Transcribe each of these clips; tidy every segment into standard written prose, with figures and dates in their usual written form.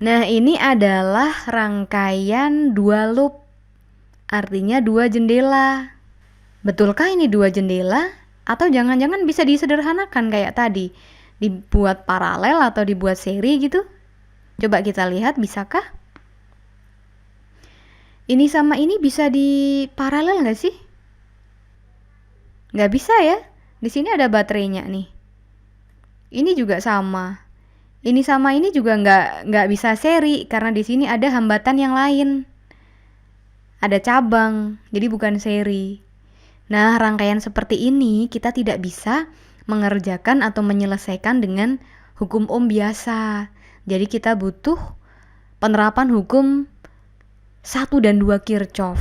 Nah, ini adalah rangkaian dua loop, artinya dua jendela. Betulkah ini dua jendela? Atau jangan-jangan bisa disederhanakan kayak tadi, dibuat paralel atau dibuat seri gitu? Coba kita lihat, bisakah? Ini sama ini bisa diparalel nggak sih? Nggak bisa ya. Di sini ada baterainya nih. Ini juga sama. Ini sama ini juga nggak bisa seri karena di sini ada hambatan yang lain. Ada cabang, jadi bukan seri. Nah, rangkaian seperti ini kita tidak bisa mengerjakan atau menyelesaikan dengan hukum Ohm biasa. Jadi kita butuh penerapan hukum 1 dan 2 Kirchhoff.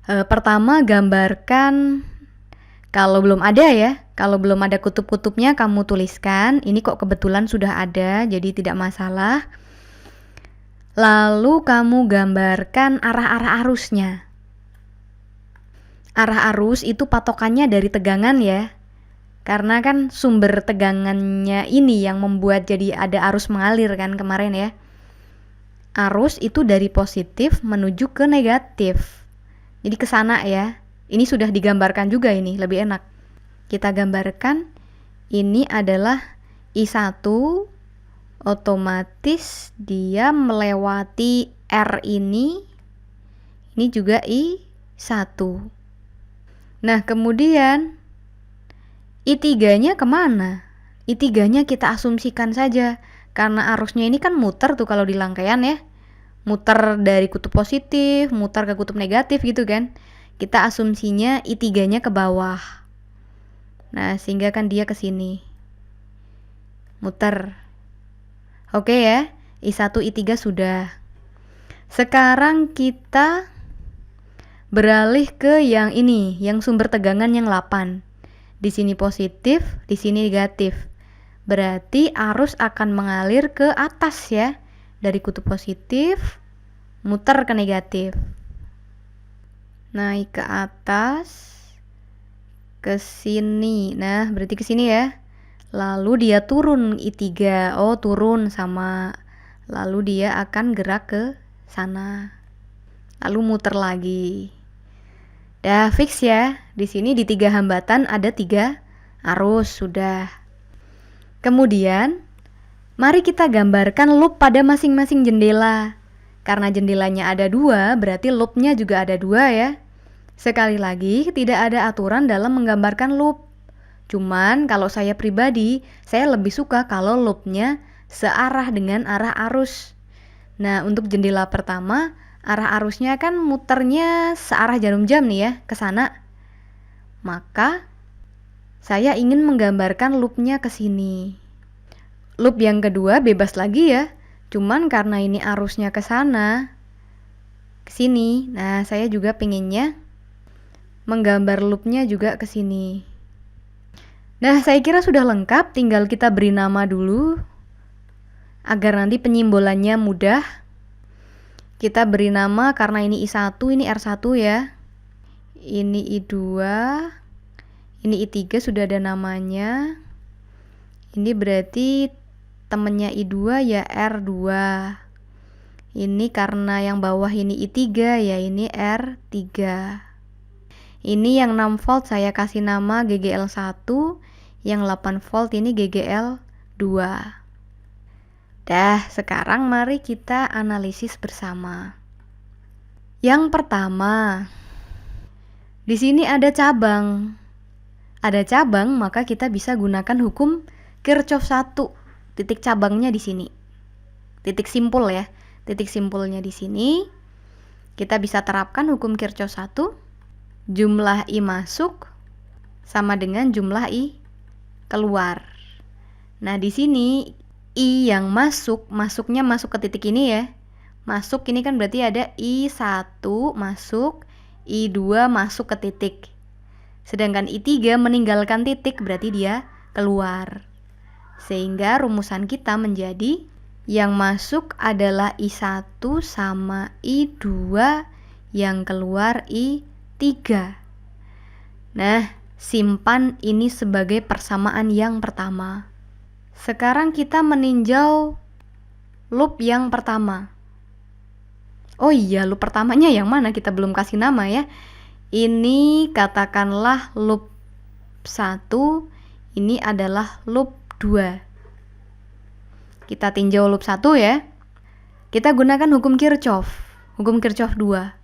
Pertama, gambarkan, kalau belum ada kutub-kutubnya kamu tuliskan. Ini kok kebetulan sudah ada, jadi tidak masalah. Lalu kamu gambarkan arah-arah arusnya. Arah arus itu patokannya dari tegangan ya. Karena kan sumber tegangannya ini yang membuat jadi ada arus mengalir kan kemarin ya. Arus itu dari positif menuju ke negatif. Jadi ke sana ya. Ini sudah digambarkan juga, ini lebih enak. Kita gambarkan ini adalah I1, otomatis dia melewati R ini juga I1. Nah, kemudian I3-nya kemana? I3-nya kita asumsikan saja, karena arusnya ini kan muter tuh kalau di rangkaian ya. Muter dari kutub positif, muter ke kutub negatif gitu kan. Kita asumsinya I3-nya ke bawah. Nah, sehingga kan dia ke sini. Muter. Oke ya, I1, I3 sudah. Sekarang kita beralih ke yang ini, yang sumber tegangan yang 8. Di sini positif, di sini negatif. Berarti arus akan mengalir ke atas ya. Dari kutub positif, muter ke negatif. Naik ke atas, ke sini. Nah, berarti ke sini ya. Lalu dia turun I3. Oh, turun sama. Lalu dia akan gerak ke sana. Lalu muter lagi. Dah fix ya. Di sini di 3 hambatan ada 3 arus sudah. Kemudian mari kita gambarkan loop pada masing-masing jendela. Karena jendelanya ada 2, berarti loopnya juga ada 2 ya. Sekali lagi, tidak ada aturan dalam menggambarkan loop. Cuman kalau saya pribadi, saya lebih suka kalau loopnya searah dengan arah arus. Nah, untuk jendela pertama, arah arusnya kan muternya searah jarum jam nih ya, ke sana. Maka saya ingin menggambarkan loopnya ke sini. Loop yang kedua bebas lagi ya, cuman karena ini arusnya ke sana, ke sini. Nah, saya juga pengennya menggambar loopnya juga ke sini. Nah, saya kira sudah lengkap, tinggal kita beri nama dulu agar nanti penyimbolannya mudah. Kita beri nama karena ini I1, ini R1 ya. Ini I2, ini I3 sudah ada namanya. Ini berarti temennya I2 ya R2. Ini karena yang bawah ini I3 ya ini R3. Ini yang 6 volt saya kasih nama GGL1, yang 8 volt ini GGL2. Dah, sekarang mari kita analisis bersama. Yang pertama, di sini ada cabang. Ada cabang, maka kita bisa gunakan hukum Kirchhoff 1. Titik cabangnya di sini. Titik simpul ya. Titik simpulnya di sini. Kita bisa terapkan hukum Kirchhoff 1. Jumlah I masuk sama dengan jumlah I keluar. Nah, di sini I yang masuknya masuk ke titik ini ya. Masuk ini kan berarti ada I1 masuk, I2 masuk ke titik. Sedangkan I3 meninggalkan titik, berarti dia keluar. Sehingga rumusan kita menjadi yang masuk adalah I1 sama I2, yang keluar I3. Nah, simpan ini sebagai persamaan yang pertama. Sekarang kita meninjau loop yang pertama. Oh iya, loop pertamanya yang mana? Kita belum kasih nama ya. Ini katakanlah loop 1, ini adalah loop 2. Kita tinjau loop 1 ya. Kita gunakan hukum Kirchhoff. Hukum Kirchhoff 2.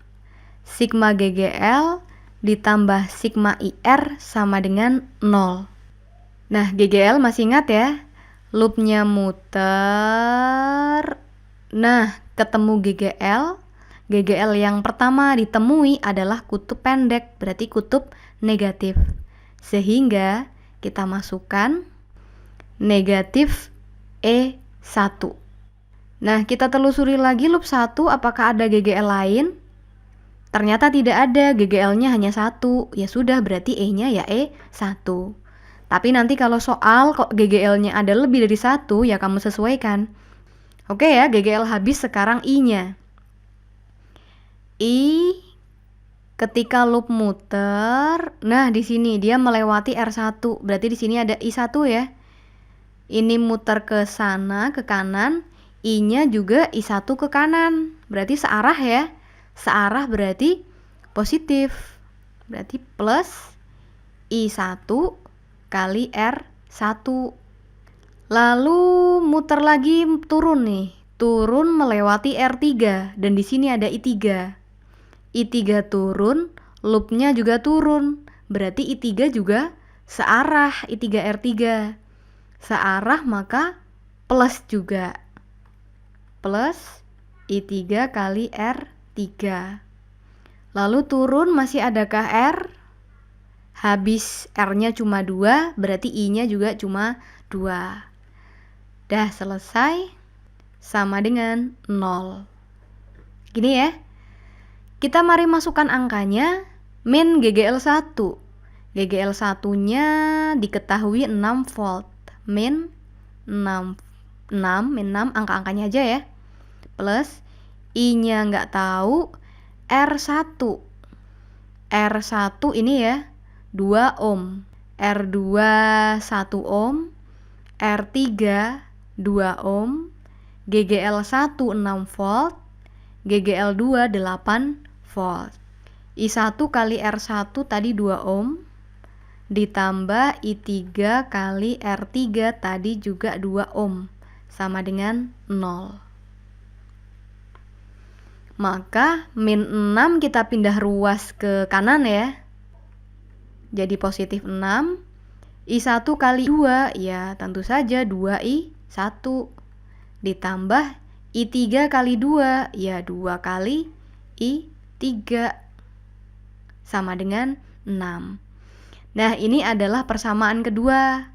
Sigma GGL ditambah sigma IR sama dengan 0. Nah, GGL masih ingat ya? Loopnya muter. Nah, ketemu GGL. GGL yang pertama ditemui adalah kutub pendek, berarti kutub negatif. Sehingga kita masukkan negatif E1. Nah, kita telusuri lagi loop 1, apakah ada GGL lain? Ternyata tidak ada, GGL-nya hanya 1. Ya sudah, berarti E-nya ya E1. Tapi nanti kalau soal kok GGL-nya ada lebih dari 1, ya kamu sesuaikan. Oke ya, GGL habis, sekarang I-nya. I ketika loop muter, nah di sini dia melewati R1, berarti di sini ada I1 ya. Ini muter ke sana, ke kanan, I-nya juga I1 ke kanan, berarti searah ya. Searah berarti positif, berarti plus I1 kali R1. Lalu muter lagi turun nih, turun melewati R3, dan di sini ada I3. I3 turun, loopnya juga turun, berarti I3 juga searah I3 R3. Searah maka plus juga, plus I3 kali R3. Lalu turun masih adakah R? Habis R-nya cuma 2, berarti I-nya juga cuma 2. Dah selesai, sama dengan 0. Gini ya. Kita mari masukkan angkanya. Min GGL1. GGL1-nya diketahui 6 volt. Min 6, min 6, angka-angkanya aja ya. Plus I-nya nggak tahu, R1. R1 ini ya, 2 ohm. R2 1 ohm. R3 2 ohm. GGL1 6 volt. GGL2 8 volt. I1 kali R1 tadi 2 ohm. Ditambah I3 kali R3 tadi juga 2 ohm. Sama dengan 0. Maka min 6 kita pindah ruas ke kanan ya. Jadi positif 6. I1 kali 2, ya tentu saja 2I1. Ditambah I3 kali 2, ya 2 kali I3. Sama dengan 6. Nah, ini adalah persamaan kedua.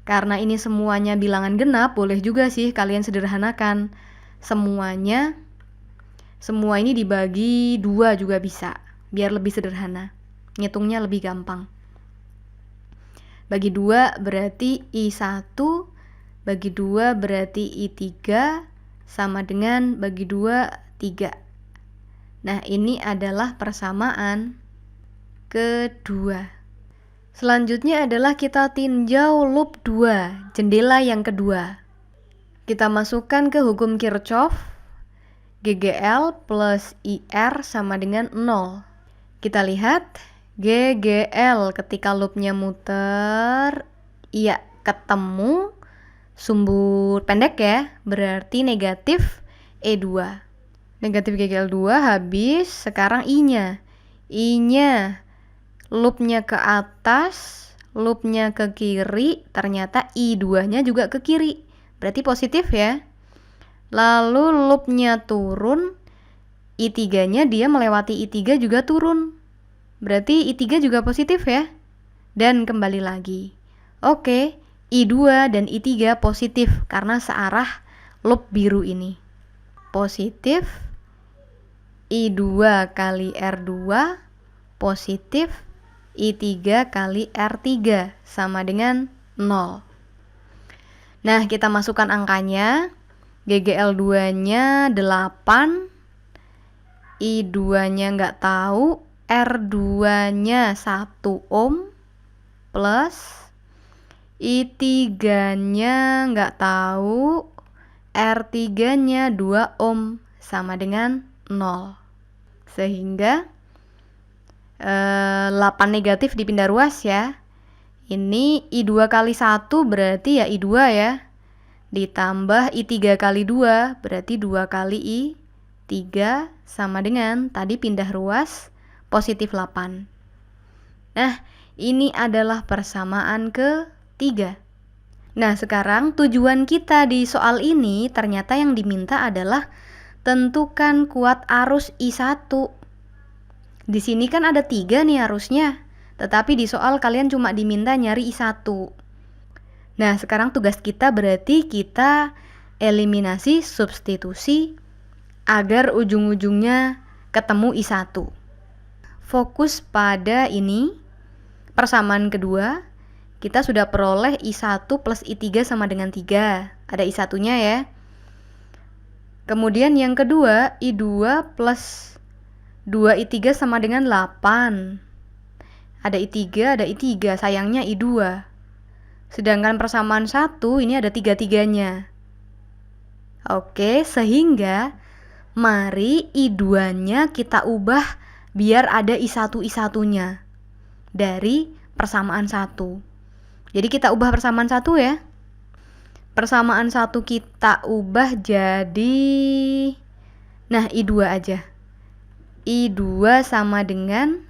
Karena ini semuanya bilangan genap, boleh juga sih kalian sederhanakan. Semua ini dibagi 2 juga bisa, biar lebih sederhana. Ngitungnya lebih gampang. Bagi 2 berarti I1, bagi 2 berarti I3, sama dengan bagi 2, 3. Nah, ini adalah persamaan kedua. Selanjutnya adalah kita tinjau loop 2, jendela yang kedua. Kita masukkan ke hukum Kirchhoff. GGL plus IR sama dengan 0. Kita lihat GGL ketika loopnya muter, iya ketemu sumbu pendek ya, berarti negatif E2. Negatif GGL2 habis, sekarang I-nya. I-nya loopnya ke atas, loopnya ke kiri, ternyata I2-nya juga ke kiri, berarti positif ya. Lalu loopnya turun, I3-nya dia melewati I3 juga turun, berarti I3 juga positif ya. Dan kembali lagi. Oke, I2 dan I3 positif karena searah loop biru ini. Positif I2 kali R2 positif I3 kali R3 sama dengan 0. Nah, kita masukkan angkanya. GGL2-nya 8, I2-nya nggak tahu, R2-nya 1 ohm, plus I3-nya nggak tahu, R3-nya 2 ohm sama dengan 0. Sehingga 8 negatif dipindah ruas ya. Ini I2 kali 1 berarti ya I2 ya. Ditambah I3 kali 2 berarti 2 kali I3 sama dengan tadi pindah ruas positif 8. Nah, ini adalah persamaan ketiga. Nah, sekarang tujuan kita di soal ini ternyata yang diminta adalah tentukan kuat arus I1. Di sini kan ada 3 nih arusnya, tetapi di soal kalian cuma diminta nyari I1. Nah, sekarang tugas kita berarti kita eliminasi substitusi agar ujung-ujungnya ketemu I1. Fokus pada ini, persamaan kedua, kita sudah peroleh I1 plus I3 sama dengan 3. Ada I1-nya ya. Kemudian yang kedua, I2 plus 2I3 sama dengan 8. Ada I3, ada I3, sayangnya I2. Sedangkan persamaan 1 ini ada 3-3-nya. Oke, sehingga mari I2-nya kita ubah biar ada I1-I1-nya dari persamaan 1. Jadi kita ubah persamaan 1 ya. Persamaan 1 kita ubah jadi, nah I2 aja. I2 sama dengan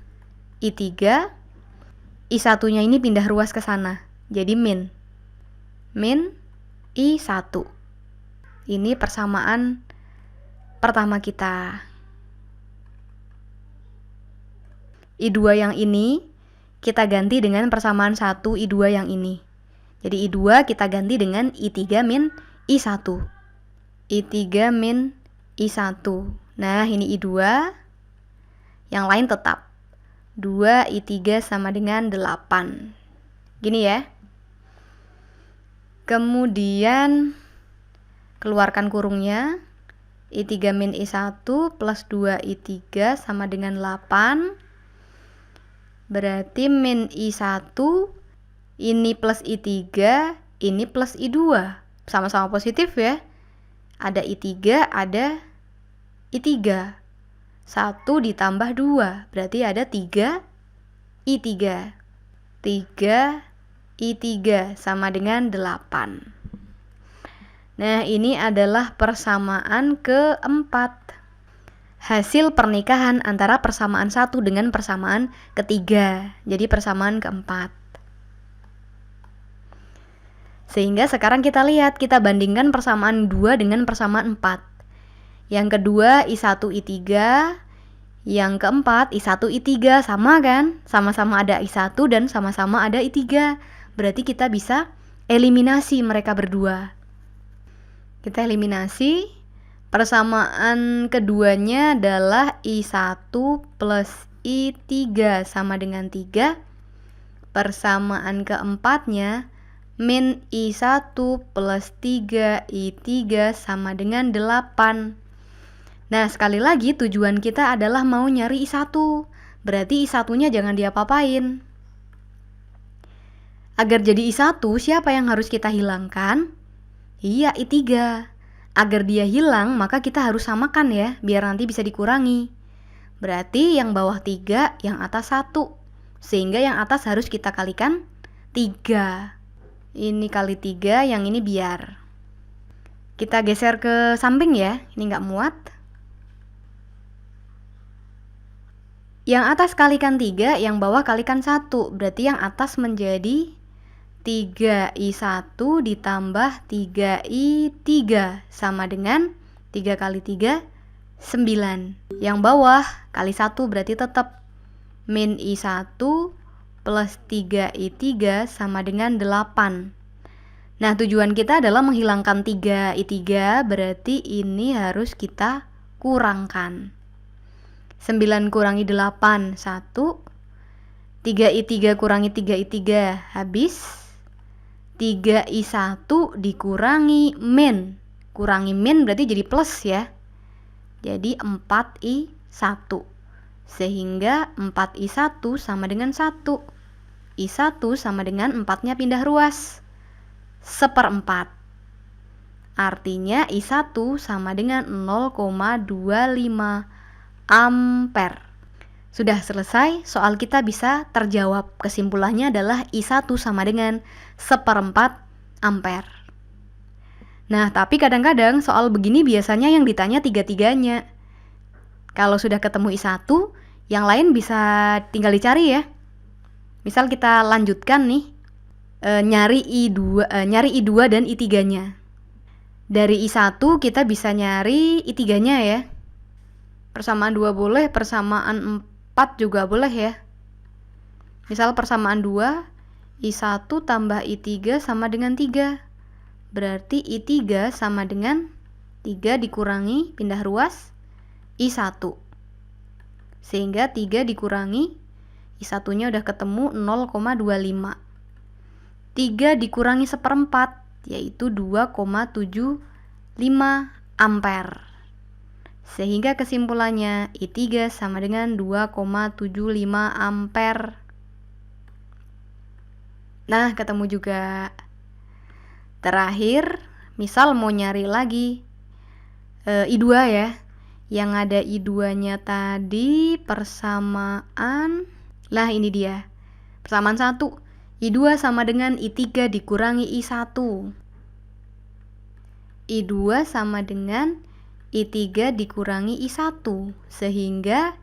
I3. I1-nya ini pindah ruas ke sana. Jadi min I1. Ini persamaan pertama kita. I2 yang ini kita ganti dengan persamaan 1 I2 yang ini. Jadi I2 kita ganti dengan I3 min I1. I3 min I1. Nah, ini I2. Yang lain tetap. 2 I3 sama dengan 8. Gini ya. Kemudian keluarkan kurungnya. I3 min I1 plus 2 I3 sama dengan 8. Berarti min I1 ini plus I3, ini plus I2. Sama-sama positif ya. Ada I3, ada I3. 1 ditambah 2 berarti ada 3 I3. 3 I3 sama dengan 8. Nah, ini adalah persamaan keempat. Hasil pernikahan antara persamaan 1 dengan persamaan ketiga. Jadi persamaan keempat. Sehingga sekarang kita lihat, kita bandingkan persamaan 2 dengan persamaan 4. Yang kedua I1 I3, yang keempat I1 I3, sama kan? Sama-sama ada I1 dan sama-sama ada I3. Berarti kita bisa eliminasi mereka berdua. Kita eliminasi. Persamaan keduanya adalah I1 plus I3 sama dengan 3. Persamaan keempatnya min I1 plus 3 I3 sama dengan 8. Nah, sekali lagi tujuan kita adalah mau nyari I1. Berarti I1-nya jangan diapa-apain. Agar jadi I1, siapa yang harus kita hilangkan? Iya, I3. Agar dia hilang, maka kita harus samakan ya, biar nanti bisa dikurangi. Berarti yang bawah 3, yang atas 1. Sehingga yang atas harus kita kalikan 3. Ini kali 3, yang ini biar. Kita geser ke samping ya, ini nggak muat. Yang atas kalikan 3, yang bawah kalikan 1. Berarti yang atas menjadi 3I1 ditambah 3I3 sama dengan 3 kali 3, 9. Yang bawah kali 1 berarti tetap min I1 plus 3I3 sama dengan 8. Nah, tujuan kita adalah menghilangkan 3I3, berarti ini harus kita kurangkan. 9 kurangi 8, 1. 3I3 kurangi 3I3, habis. 3I1 dikurangi min. Kurangi min berarti jadi plus ya. Jadi 4I1. Sehingga 4I1 sama dengan 1. I1 sama dengan 4-nya pindah ruas. 1/4. Artinya I1 sama dengan 0,25 ampere. Sudah selesai, soal kita bisa terjawab. Kesimpulannya adalah I1 sama dengan 1/4 ampere. Nah, tapi kadang-kadang soal begini biasanya yang ditanya tiga-tiganya. Kalau sudah ketemu I1, yang lain bisa tinggal dicari ya. Misal kita lanjutkan nih, nyari I2 dan I3-nya. Dari I1 kita bisa nyari I3-nya ya. Persamaan 2 boleh, persamaan 4 juga boleh ya. Misal persamaan 2, I1 tambah I3 sama dengan 3. Berarti I3 sama dengan 3 dikurangi, pindah ruas, I1. Sehingga 3 dikurangi, I1-nya udah ketemu 0,25. 3 dikurangi 1/4, yaitu 2,75 ampere. Sehingga kesimpulannya I3 sama dengan 2,75 ampere. Nah, ketemu juga. Terakhir, misal mau nyari lagi I2 ya. Yang ada I2-nya tadi persamaan. Lah ini dia. Persamaan 1. I2 sama dengan I3 dikurangi I1. I2 sama dengan I3 dikurangi I1, sehingga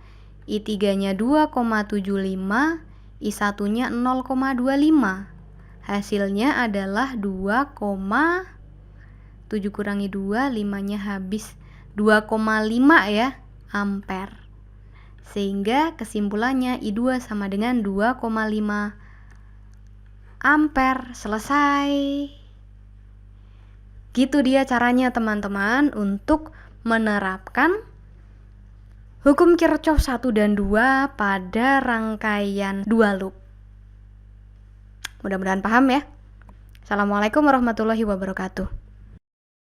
I3-nya 2,75, I1-nya 0,25. Hasilnya adalah 2,7 kurangi 2, 5-nya habis, 2,5 ya, ampere. Sehingga kesimpulannya I2 sama dengan 2,5 ampere. Selesai. Gitu dia caranya teman-teman untuk menerapkan hukum Kirchhoff 1 dan 2 pada rangkaian 2 loop. Mudah-mudahan paham ya. Assalamualaikum warahmatullahi wabarakatuh.